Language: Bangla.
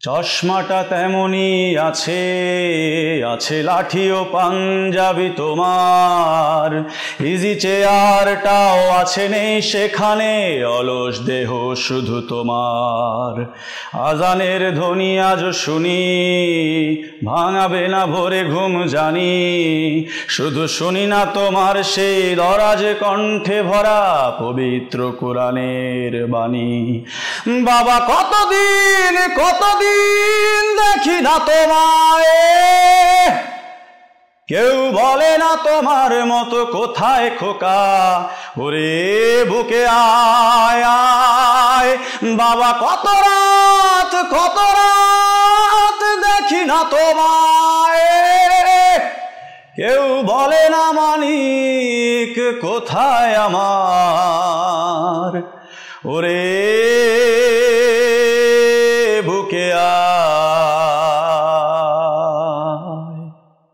চশমাটা তেমনি আছে, আছে লাঠি ও পাঞ্জাবি তোমার, ইজি চেয়ারটাও আছে নেই সেখানে, অলস দেহ শুধু তোমার। আজানের ধ্বনি আজ শুনি, ভাঙাবে না ভোরে ঘুম জানি, শুধু শুনি না তোমার সেই দরাজ কণ্ঠে ভরা পবিত্র কোরআনের বাণী। বাবা কতদিন দেখি না তোমায়, কেউ বলে না তোমার মতো কোথায় খোকা, ওরে বুকে আয় আয়। বাবা কত রাত দেখি না তোমায়, কেউ বলে না মানিক কোথায় আমার, ওরে বুকে আয়।